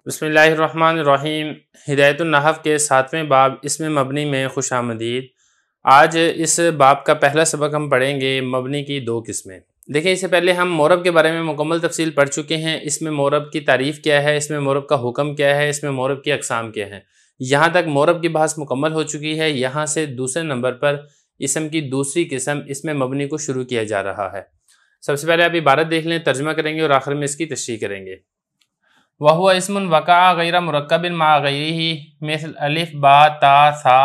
بسم اللہ الرحمن الرحیم۔ ہدایت النحو کے 7ویں باب اسم مبنی میں خوش آمدید۔ آج اس باب کا پہلا سبق ہم پڑھیں گے مبنی کی 2 قسمیں۔ دیکھیں، اس سے پہلے ہم مورب کے بارے میں مکمل تفصیل پڑھ چکے ہیں۔ اس میں مورب کی تعریف کیا ہے، اس میں مورب کا حکم کیا ہے، اس میں مورب کی اقسام کیا ہیں۔ یہاں تک مورب کی بحث مکمل ہو چکی ہے۔ یہاں سے دوسرے نمبر پر اسم کی دوسری قسم اسم مبنی کو شروع کیا جا رہا ہے۔ سب سے پہلے آپ عبارت دیکھ لیں، ترجمہ کریں گے اور آخر میں اس کی تشریح کریں گے۔ وَهُوَ اسم وقع غیر مرکب مع غیرہ مثل الف با تا ثا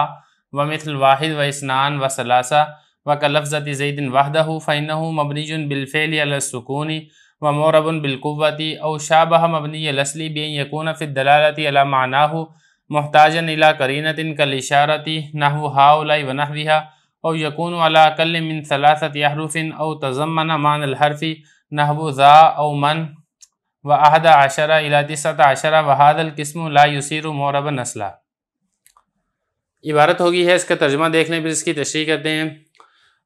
ومثل واحد و اثنان و ثلاثہ وکلفظۃ زید وحدہ فإنہ مبنی بالفعل علی السکون ومعرب بالقوۃ او شابہ مبنی الاصل بأن یکون فی الدلالۃ علی معناہ محتاجا الی قرینۃ کالاشارۃ نحو ہؤلاء ونحوها او یکون علی اقل من 3 احرف او تضمن معنی الحرف نحو ذا او من و11 الی 19 وهذا القسم لا يصير معربا اصلا۔ عبارت ہوگی ہے، اس کا ترجمہ دیکھ لیں پھر اس کی تشریح کرتے ہیں۔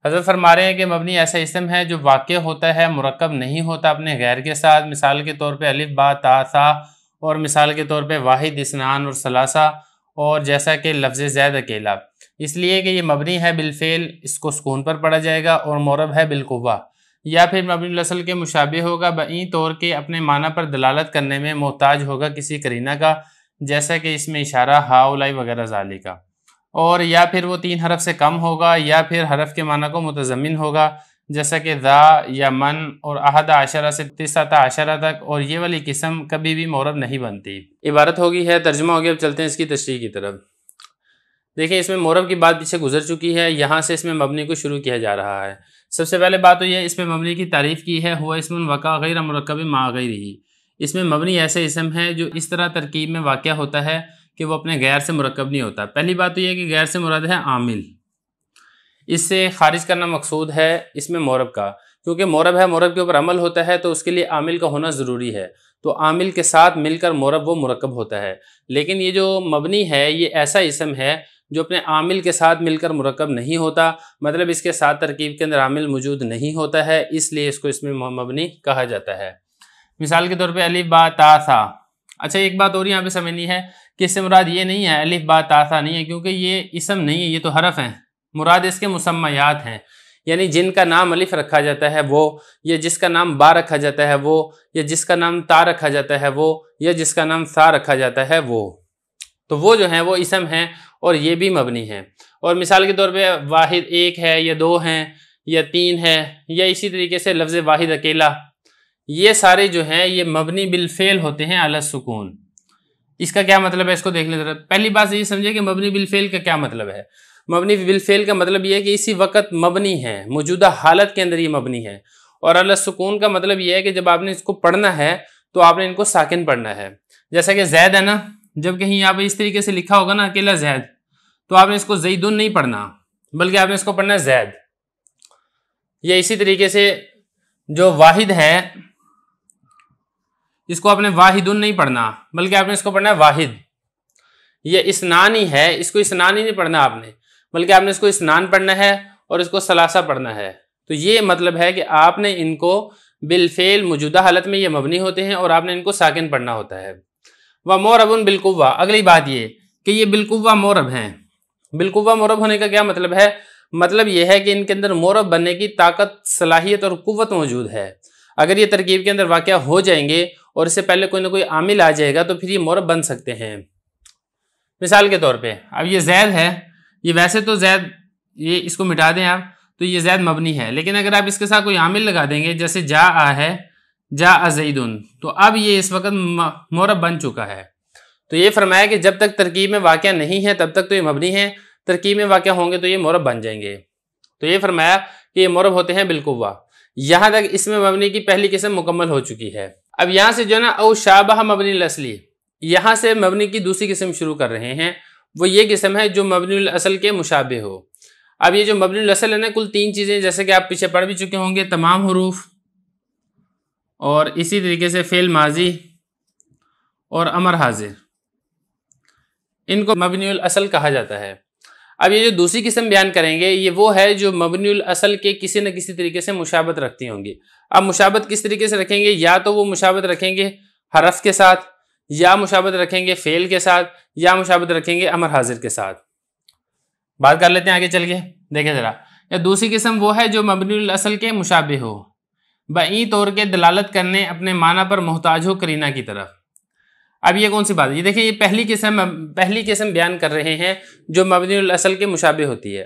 حضرت فرما رہے ہیں کہ مبنی ایسا اسم ہے جو واقع ہوتا ہے، مرکب نہیں ہوتا اپنے غیر کے ساتھ، مثال کے طور پہ الف با تا ثا، اور مثال کے طور پہ واحد اثنان اور ثلاثہ، اور جیسا کہ لفظ زید اکیلا۔ اس لیے کہ یہ مبنی ہے بالفعل، اس کو سکون پر پڑھا جائے گا، اور معرب ہے بالقوہ، یا پھر مبنی الاصل کے مشابہ ہوگا بئی طور کے اپنے معنی پر دلالت کرنے میں محتاج ہوگا کسی قرینہ کا، جیسا کہ اس میں اشارہ ہؤلاء وغیرہ ذالک، اور یا پھر وہ 3 حرف سے کم ہوگا، یا پھر حرف کے معنی کو متضمن ہوگا، جیسا کہ ذا یا من، اور 11 سے 19 تک، اور یہ والی قسم کبھی بھی معرب نہیں بنتی۔ عبارت ہوگی ہے، ترجمہ ہو گیا، اب چلتے ہیں اس کی تشریح کی طرف۔ دیکھیں، اس میں معرب کی بات پیچھے گزر چکی ہے، یہاں سے اس میں مبنی کو شروع کیا جا رہا ہے۔ سب سے پہلے بات تو یہ اس میں مبنی کی تعریف کی ہے، ہوا اسم وقع غیر مرکب مع غیرہ۔ اس میں مبنی ایسے اسم ہے جو اس طرح ترکیب میں واقع ہوتا ہے کہ وہ اپنے غیر سے مرکب نہیں ہوتا۔ پہلی بات تو یہ کہ غیر سے مراد ہے عامل، اس سے خارج کرنا مقصود ہے اس میں معرب کا، کیونکہ معرب ہے، معرب کے اوپر عمل ہوتا ہے تو اس کے لیے عامل کا ہونا ضروری ہے، تو عامل کے ساتھ مل کر معرب وہ مرکب ہوتا ہے۔ لیکن یہ جو مبنی ہے یہ ایسا اسم ہے جو اپنے عامل کے ساتھ مل کر مرکب نہیں ہوتا، مطلب اس کے ساتھ ترکیب کے اندر عامل موجود نہیں ہوتا ہے، اس لیے اس کو اسم مبنی کہا جاتا ہے۔ مثال کے طور پہ الف با تا ثا۔ اچھا، ایک بات اور یہاں پہ سمجھنی ہے کہ اس سے مراد یہ نہیں ہے، الف با تا ثا نہیں ہے، کیونکہ یہ اسم نہیں ہے، یہ تو حرف ہیں، مراد اس کے مسمیات ہیں، یعنی جن کا نام الف رکھا جاتا ہے وہ، یا جس کا نام با رکھا جاتا ہے وہ، یا جس کا نام تا رکھا جاتا ہے وہ، یا جس کا نام ثا رکھا جاتا ہے وہ، تو وہ جو ہیں وہ اسم ہیں اور یہ بھی مبنی ہیں۔ اور مثال کے طور پہ واحد 1 ہے، یا 2 ہیں، یا 3 ہے، یا اسی طریقے سے لفظ واحد اکیلا، یہ سارے جو ہیں یہ مبنی بالفعل ہوتے ہیں علی السکون۔ اس کا کیا مطلب ہے، اس کو دیکھ لیں ذرا۔ پہلی بات یہ سمجھے کہ مبنی بالفعل کا کیا مطلب ہے۔ مبنی بالفعل کا مطلب یہ ہے کہ اسی وقت مبنی ہے، موجودہ حالت کے اندر یہ مبنی ہے، اور علی السکون کا مطلب یہ ہے کہ جب آپ نے اس کو پڑھنا ہے تو آپ نے ان کو ساکن پڑھنا ہے۔ جیسا کہ زید ہے نا، جب کہیں یہاں پہ اس طریقے سے لکھا ہوگا نا اکیلا زید، تو آپ نے اس کو زیدن نہیں پڑھنا، بلکہ آپ نے اس کو پڑھنا ہے زید۔ یا اسی طریقے سے جو واحد ہے اس کو آپ نے واحدن نہیں پڑھنا، بلکہ آپ نے اس کو پڑھنا ہے واحد۔ یہ اسنانی ہے، اس کو اسنانی نہیں پڑھنا آپ نے، بلکہ آپ نے اس کو اسنان پڑھنا ہے اور اس کو ثلاثہ پڑھنا ہے۔ تو یہ مطلب ہے کہ آپ نے ان کو بالفعل موجودہ حالت میں یہ مبنی ہوتے ہیں اور آپ نے ان کو ساکن پڑھنا ہوتا ہے۔ وَمُعْرَبٌ بِالْقُوَّةِ، اگلی بات یہ کہ یہ بالقوہ معرب ہیں۔ بالقوہ معرب ہونے کا کیا مطلب ہے؟ مطلب یہ ہے کہ ان کے اندر معرب بننے کی طاقت، صلاحیت اور قوت موجود ہے۔ اگر یہ ترکیب کے اندر واقع ہو جائیں گے اور اس سے پہلے کوئی نہ کوئی عامل آ جائے گا تو پھر یہ معرب بن سکتے ہیں۔ مثال کے طور پہ اب یہ زید ہے، یہ ویسے تو زید، یہ اس کو مٹا دیں آپ تو یہ زید مبنی ہے، لیکن اگر آپ اس کے ساتھ کوئی عامل لگا دیں گے، جیسے جا ہے، جا زیدن، تو اب یہ اس وقت معرب بن چکا ہے۔ تو یہ فرمایا کہ جب تک ترکیب میں واقع نہیں ہے تب تک تو یہ مبنی ہے، ترکیب میں واقع ہوں گے تو یہ معرب بن جائیں گے۔ تو یہ فرمایا کہ یہ معرب ہوتے ہیں بالقوہ۔ یہاں تک اس میں مبنی کی پہلی قسم مکمل ہو چکی ہے۔ اب یہاں سے جو نا او شابہ مبنی الاصلی، یہاں سے مبنی کی دوسری قسم شروع کر رہے ہیں، وہ یہ قسم ہے جو مبنی الاصل کے مشابہ ہو۔ اب یہ جو مبنی الاصل ہے نا، کل 3 چیزیں جیسے کہ آپ پیچھے پڑھ بھی چکے ہوں گے، تمام حروف، اور اسی طریقے سے فعل ماضی اور امر حاضر، ان کو مبنی الاصل کہا جاتا ہے۔ اب یہ جو دوسری قسم بیان کریں گے یہ وہ ہے جو مبنی الاصل کے کسی نہ کسی طریقے سے مشابہت رکھتی ہوں گی۔ اب مشابہت کس طریقے سے رکھیں گے؟ یا تو وہ مشابہت رکھیں گے حرف کے ساتھ، یا مشابہت رکھیں گے فعل کے ساتھ، یا مشابہت رکھیں گے امر حاضر کے ساتھ۔ بات کر لیتے ہیں آگے چل کے، دیکھیں ذرا۔ یا دوسری قسم وہ ہے جو مبنی الاصل کے مشابہ ہو، بعید طور کے دلالت کرنے اپنے معنی پر محتاج ہو قرینہ کی طرف۔ اب یہ کون سی بات ہے؟ یہ دیکھیں، یہ پہلی قسم بیان کر رہے ہیں جو مبنی الاصل کے مشابہ ہوتی ہے۔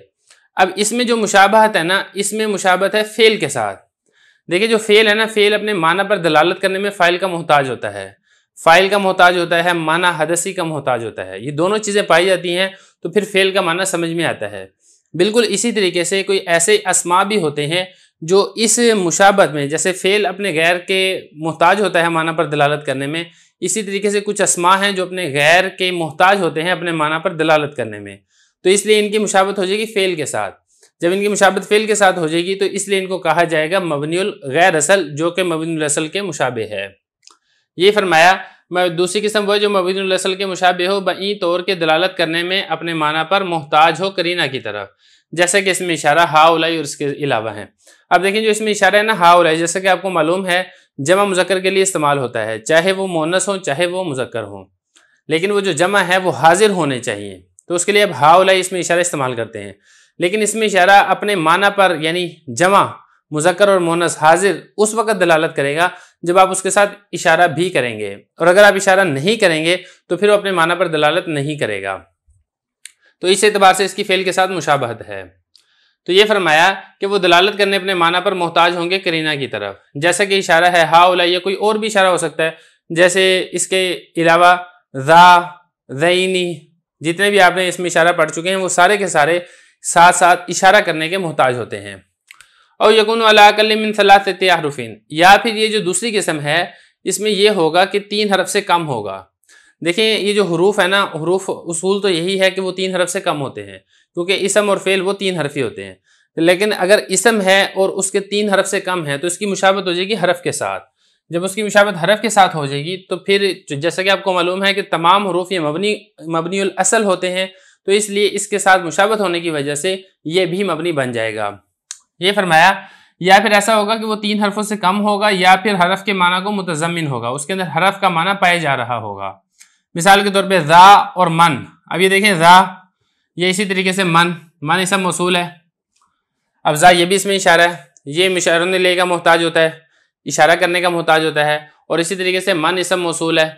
اب اس میں جو مشابہت ہے نا، اس میں مشابہت ہے فعل کے ساتھ۔ دیکھیں جو فعل ہے نا، فعل اپنے معنی پر دلالت کرنے میں فاعل کا محتاج ہوتا ہے، فاعل کا محتاج ہوتا ہے، معنی حدثی کا محتاج ہوتا ہے۔ یہ دونوں چیزیں پائی جاتی ہیں تو پھر فعل کا معنی سمجھ میں آتا ہے۔ بالکل اسی طریقے سے کوئی ایسے اسماء بھی ہوتے ہیں جو اس مشابہت میں، جیسے فعل اپنے غیر کے محتاج ہوتا ہے معنی پر دلالت کرنے میں، اسی طریقے سے کچھ اسماء ہیں جو اپنے غیر کے محتاج ہوتے ہیں اپنے معنی پر دلالت کرنے میں، تو اس لیے ان کی مشابہت ہو جائے گی فعل کے ساتھ۔ جب ان کی مشابہت فعل کے ساتھ ہو جائے گی تو اس لیے ان کو کہا جائے گا مبنی الغیر اصل، جو کہ مبنی الاصل کے مشابہ ہے۔ یہ فرمایا دوسری قسم وہ ہے جو مبنی الاصل کے مشابہ ہو، بعید طور کے دلالت کرنے میں اپنے معنی پر محتاج ہو قرینہ کی طرف، جیسے کہ اس میں اشارہ ہاؤلائی اور اس کے علاوہ ہیں۔ اب دیکھیں جو اس میں اشارہ ہے نا ہاؤلائی، جیسے کہ آپ کو معلوم ہے جمع مذکر کے لیے استعمال ہوتا ہے، چاہے وہ مؤنث ہو چاہے وہ مذکر ہو، لیکن وہ جو جمع ہے وہ حاضر ہونے چاہیے، تو اس کے لیے اب ہاؤلائی اس میں اشارہ استعمال کرتے ہیں۔ لیکن اس میں اشارہ اپنے معنی پر، یعنی جمع مذکر اور مؤنث حاضر اس وقت دلالت کرے گا جب آپ اس کے ساتھ اشارہ بھی کریں گے، اور اگر آپ اشارہ نہیں کریں گے تو پھر وہ اپنے معنی پر دلالت نہیں کرے گا۔ تو اس اعتبار سے اس کی فعل کے ساتھ مشابہت ہے۔ تو یہ فرمایا کہ وہ دلالت کرنے اپنے معنی پر محتاج ہوں گے قرینہ کی طرف، جیسا کہ اشارہ ہے ہاؤلائی، یا کوئی اور بھی اشارہ ہو سکتا ہے، جیسے اس کے علاوہ ذا، ذینی، جتنے بھی آپ نے اس میں اشارہ پڑھ چکے ہیں وہ سارے کے سارے ساتھ ساتھ اشارہ کرنے کے محتاج ہوتے ہیں۔ اور یکون علی اقل من ثلاثۃ احرف، یا پھر یہ جو دوسری قسم ہے اس میں یہ ہوگا کہ 3 حرف سے کم ہوگا۔ دیکھیں یہ جو حروف ہے نا، حروف اصول تو یہی ہے کہ وہ 3 حرف سے کم ہوتے ہیں، کیونکہ اسم اور فعل وہ 3 حرفی ہوتے ہیں، لیکن اگر اسم ہے اور اس کے 3 حرف سے کم ہے تو اس کی مشابہت ہو جائے گی حرف کے ساتھ۔ جب اس کی مشابہت حرف کے ساتھ ہو جائے گی تو پھر جیسا کہ آپ کو معلوم ہے کہ تمام حروف یہ مبنی الاصل ہوتے ہیں، تو اس لیے اس کے ساتھ مشابہت ہونے کی وجہ سے یہ بھی مبنی بن جائے گا۔ یہ فرمایا یا پھر ایسا ہوگا کہ وہ 3 حرفوں سے کم ہوگا، یا پھر حرف کے معنی کو متضمن ہوگا، اس کے اندر حرف کا معنی پایا جا رہا ہوگا۔ مثال کے طور پہ ذا اور من۔ اب یہ دیکھیں ذا، یہ اسی طریقے سے من اسم موصول ہے۔ اب ذا یہ بھی اس میں اشارہ ہے، یہ مشارن لے کا محتاج ہوتا ہے، اشارہ کرنے کا محتاج ہوتا ہے، اور اسی طریقے سے من اسم موصول ہے،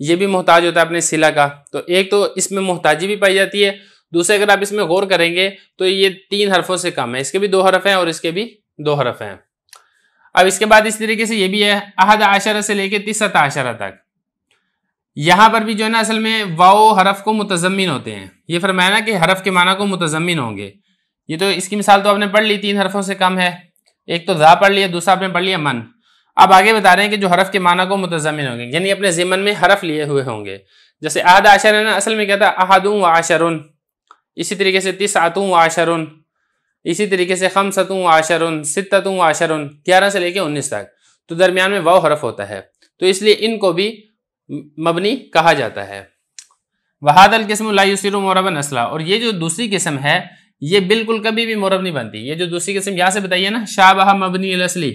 یہ بھی محتاج ہوتا ہے اپنے صلہ کا۔ تو ایک تو اس میں محتاجی بھی پائی جاتی ہے، دوسرے اگر آپ اس میں غور کریں گے تو یہ 3 حرفوں سے کم ہے، اس کے بھی 2 حرف ہیں اور اس کے بھی 2 حرف ہیں۔ اب اس کے بعد اس طریقے سے یہ بھی ہے 11 سے لے کے 19 تک، یہاں پر بھی جو ہے نا اصل میں واو حرف کو متضمن ہوتے ہیں۔ یہ فرمایا نا کہ حرف کے معنی کو متضمن ہوں گے، یہ تو اس کی مثال تو آپ نے پڑھ لی، 3 حرفوں سے کم ہے، ایک تو ذا پڑھ لیا، دوسرا آپ نے پڑھ لیا من۔ اب آگے بتا رہے ہیں کہ جو حرف کے معنی کو متضمن ہوں گے، یعنی اپنے ضمن میں حرف لیے ہوئے ہوں گے، جیسے 11 ہے نا، اصل میں کیا تھا 11 و 10، اسی طریقے سے 9 و 10، اسی طریقے سے 5 و 10، 6 و 10، 11 سے لے کے 19 تک، تو درمیان میں واو حرف ہوتا ہے، تو اس لیے ان کو بھی مبنی کہا جاتا ہے۔ وَهَذَا الْقِسْمُ لَا يُصِيرُ مُعْرَبًا اصلا، اور یہ جو دوسری قسم ہے یہ بالکل کبھی بھی معرب نہیں بنتی۔ یہ جو دوسری قسم یہاں سے بتائیے نا، شابہ مبنی الاصلی،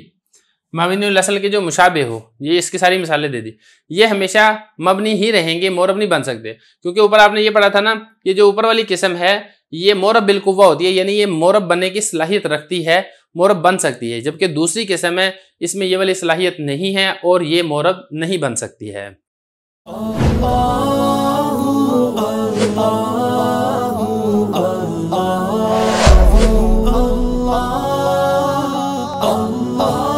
مبنی الاصل کے جو مشابہ ہو، یہ اس کی ساری مثالیں دے دی، یہ ہمیشہ مبنی ہی رہیں گے، معرب نہیں بن سکتے، کیونکہ اوپر آپ نے یہ پڑھا تھا نا، یہ جو اوپر والی قسم ہے یہ معرب بالقوہ ہوتی ہے، یعنی یہ معرب بننے کی صلاحیت رکھتی ہے، معرب بن سکتی ہے، جبکہ دوسری قسم ہے اس میں یہ والی صلاحیت نہیں ہے اور یہ معرب نہیں بن سکتی ہے۔ Allah